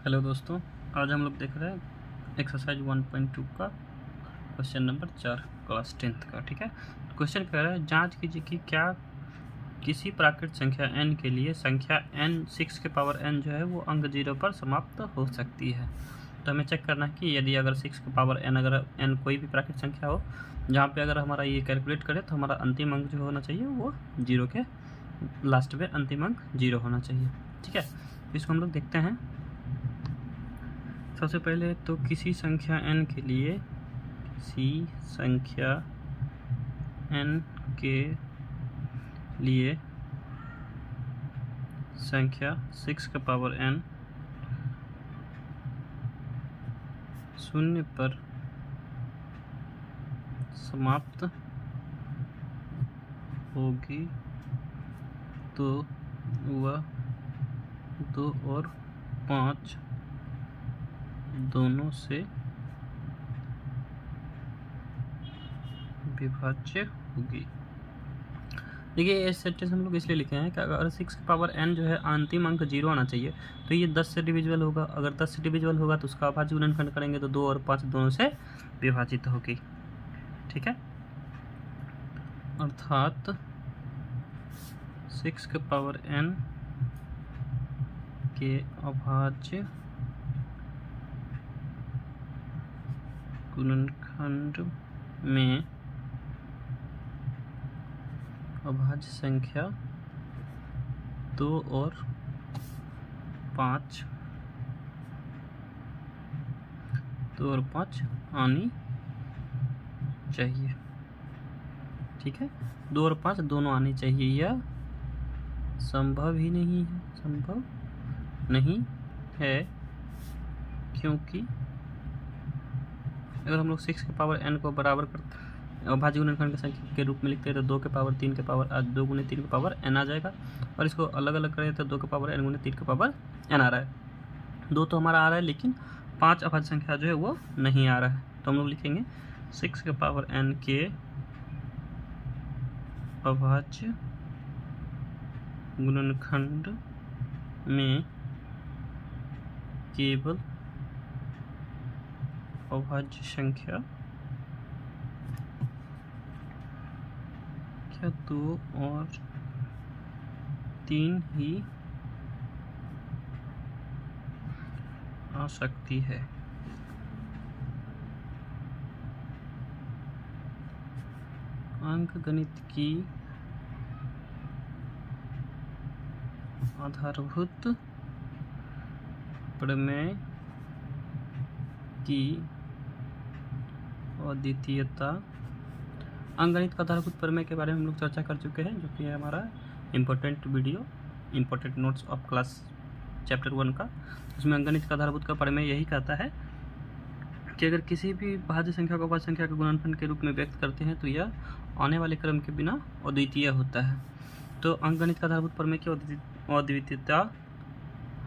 Hello दोस्तों, आज हम लोग देख रहे हैं एक्सरसाइज 1.2 का क्वेश्चन नंबर 4 क्लास 10th का। ठीक है, क्वेश्चन कह रहा है जांच कीजिए कि क्या किसी प्राकृत संख्या n के लिए संख्या n 6 के पावर n जो है वो अंक 0 पर समाप्त हो सकती है। तो हमें चेक करना है कि यदि अगर 6 के पावर n अगर n कोई भी प्राकृत संख्या हो जहाँ पे अगर हमारा ये कैलकुलेट करें तो हमारा अंतिम अंक जो होना चाहिए वो 0 के लास्ट में अंतिम अंक 0 होना चाहिए। ठीक है, इसको हम लोग देखते हैं। सबसे पहले तो किसी संख्या n के लिए संख्या 6 का पावर n 0 पर समाप्त होगी तो वह 2 और 5 दोनों से विभाज्य होगी। देखिए ये सेंटेंस हम लोग इसलिए लिखे हैं कि अगर 6 की पावर n जो है अंतिम अंक 0 आना चाहिए तो ये 10 से डिविजिबल होगा। अगर 10 से डिविजिबल होगा तो उसका अभाज्य गुणनखंड करेंगे तो 2 और 5 दोनों से विभाजित होगी। ठीक है, अर्थात 6 के पावर n के अभाज्य गुणनखंड में अभाज्य संख्या 2 और 5 आनी चाहिए। ठीक है, 2 और 5 दोनों आनी चाहिए। यह संभव नहीं है क्योंकि अगर हम लोग 6 के पावर n को बराबर करते अभाज्य गुणनखंड की संख्या के रूप में लिखते हैं तो 2 के पावर 3 के पावर 2 गुने 3 के पावर n आ जाएगा। और इसको अलग अलग करें तो 2 के पावर n गुने 3 के पावर n आ रहा है। 2 तो हमारा आ रहा है लेकिन 5 अभाज्य संख्या जो है वो नहीं आ रहा है। तो हम लोग लिखेंगे 6 के पावर n के अभाज्य गुणनखंड में केवल अभाज्य संख्या 2 और 3 ही आ सकती है। अंकगणित की आधारभूत प्रमेय की अद्वितीयता। अंकगणित का आधारभूत प्रमेय के बारे में हम लोग चर्चा कर चुके हैं, जो कि है हमारा important video important notes of class chapter 1 का। उसमें अंकगणित का आधारभूत का प्रमेय यही कहता है कि अगर किसी भी भाज्य संख्या को अभाज्य संख्या के गुणनखंड के रूप में व्यक्त करते हैं तो यह आने वाले क्रम के बिना अद्वितीय होता है। तो अंकगणित का आधारभूत प्रमेय की अद्वितीयता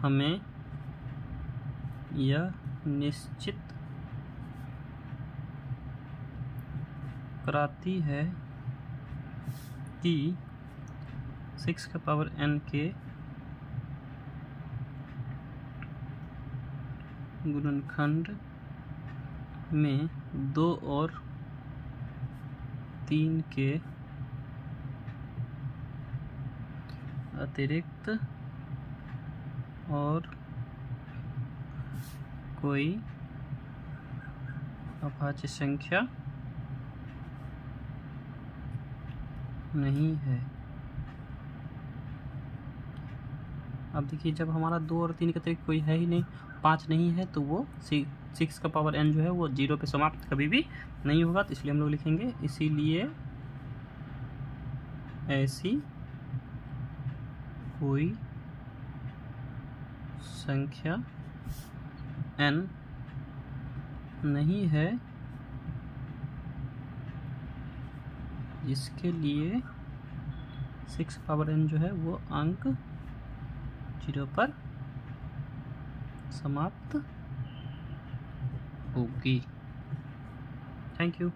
हमें यह निश्चित कराती है कि 6 के पावर n के गुणनखंड में 2 और 3 के अतिरिक्त और कोई अभाज्य संख्या नहीं है। अब देखिए, जब हमारा 2 और 3 के अतिरिक्त कोई है ही नहीं, 5 नहीं है, तो वो 6 का पावर n जो है वो 0 पे समाप्त कभी भी नहीं होगा। तो इसलिए हम लोग लिखेंगे इसीलिए ऐसी कोई संख्या n नहीं है जिसके लिए 6 पावर n जो है वो अंक 0 पर समाप्त होगी। Thank you.